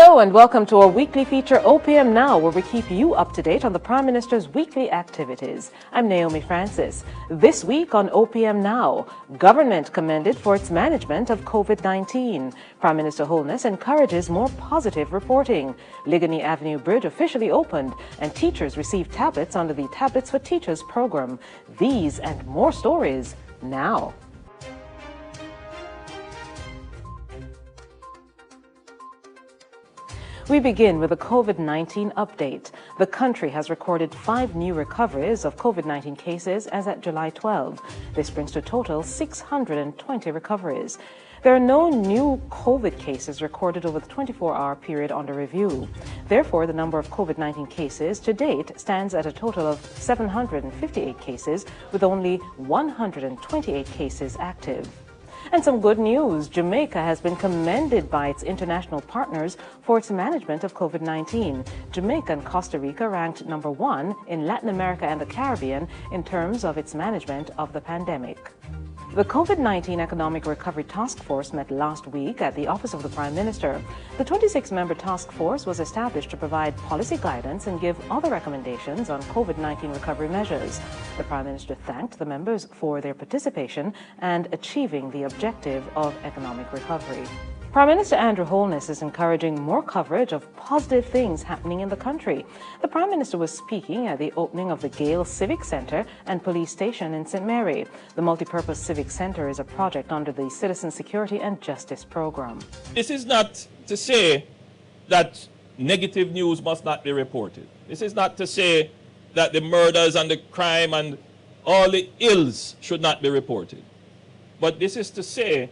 Hello and welcome to our weekly feature OPM Now, where we keep you up to date on the Prime Minister's weekly activities. I'm Naomi Francis. This week on OPM Now, government commended for its management of COVID-19. Prime Minister Holness encourages more positive reporting. Liguanea Avenue Bridge officially opened and teachers received tablets under the Tablets for Teachers program. These and more stories now. We begin with a COVID-19 update. The country has recorded 5 new recoveries of COVID-19 cases as at July 12. This brings to a total 620 recoveries. There are no new COVID cases recorded over the 24-hour period under review. Therefore, the number of COVID-19 cases to date stands at a total of 758 cases, with only 128 cases active. And some good news. Jamaica has been commended by its international partners for its management of COVID-19. Jamaica and Costa Rica ranked number 1 in Latin America and the Caribbean in terms of its management of the pandemic. The COVID-19 Economic Recovery Task Force met last week at the Office of the Prime Minister. The 26-member task force was established to provide policy guidance and give other recommendations on COVID-19 recovery measures. The Prime Minister thanked the members for their participation and achieving the objective of economic recovery. Prime Minister Andrew Holness is encouraging more coverage of positive things happening in the country. The Prime Minister was speaking at the opening of the Gale Civic Centre and Police Station in St. Mary. The multipurpose Civic Centre is a project under the Citizen Security and Justice Programme. This is not to say that negative news must not be reported. This is not to say that the murders and the crime and all the ills should not be reported. But this is to say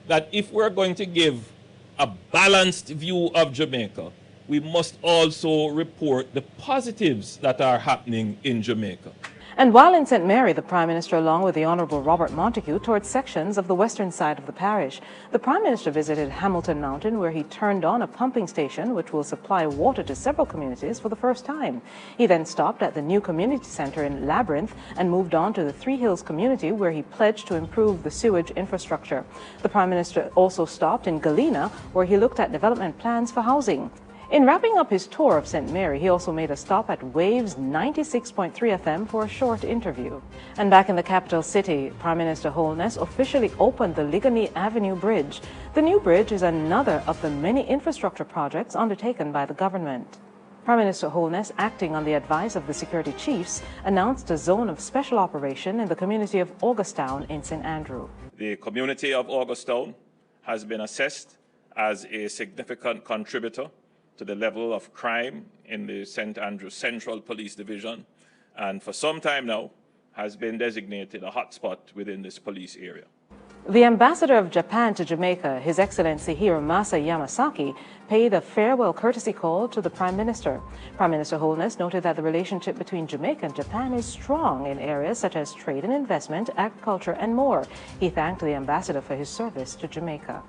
that if we're going to give a balanced view of Jamaica, we must also report the positives that are happening in Jamaica. And while in St. Mary, the Prime Minister, along with the Honourable Robert Montague, toured sections of the western side of the parish. The Prime Minister visited Hamilton Mountain, where he turned on a pumping station which will supply water to several communities for the first time. He then stopped at the new community centre in Labyrinth and moved on to the Three Hills community, where he pledged to improve the sewage infrastructure. The Prime Minister also stopped in Galena, where he looked at development plans for housing. In wrapping up his tour of St. Mary, he also made a stop at Waves 96.3 FM for a short interview. And back in the capital city, Prime Minister Holness officially opened the Liguanea Avenue Bridge. The new bridge is another of the many infrastructure projects undertaken by the government. Prime Minister Holness, acting on the advice of the security chiefs, announced a zone of special operation in the community of Augustown in St. Andrew. The community of Augustown has been assessed as a significant contributor to the level of crime in the St. Andrews Central Police Division, and for some time now has been designated a hotspot within this police area. The Ambassador of Japan to Jamaica, His Excellency Hiromasa Yamasaki, paid a farewell courtesy call to the Prime Minister. Prime Minister Holness noted that the relationship between Jamaica and Japan is strong in areas such as trade and investment, agriculture, and more. He thanked the Ambassador for his service to Jamaica.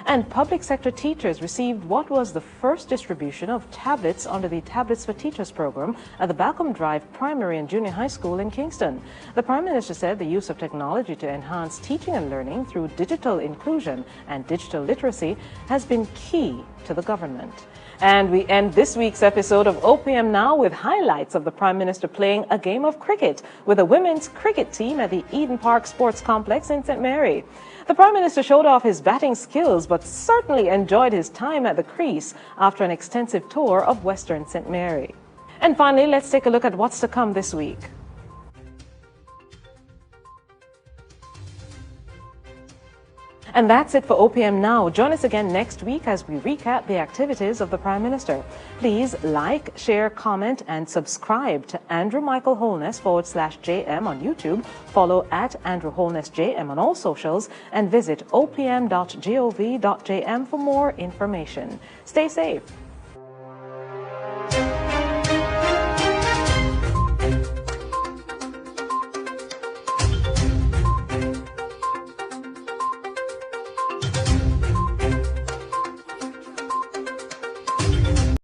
And public sector teachers received what was the first distribution of tablets under the Tablets for Teachers program at the Balcombe Drive Primary and Junior High School in Kingston. The Prime Minister said the use of technology to enhance teaching and learning through digital inclusion and digital literacy has been key to the government. And we end this week's episode of OPM Now with highlights of the Prime Minister playing a game of cricket with a women's cricket team at the Eden Park Sports Complex in St. Mary. The Prime Minister showed off his batting skills, but certainly enjoyed his time at the crease after an extensive tour of Western St. Mary. And finally, let's take a look at what's to come this week. And that's it for OPM Now. Join us again next week as we recap the activities of the Prime Minister. Please like, share, comment, and subscribe to Andrew Michael Holness /JM on YouTube. Follow at Andrew Holness JM on all socials and visit opm.gov.jm for more information. Stay safe.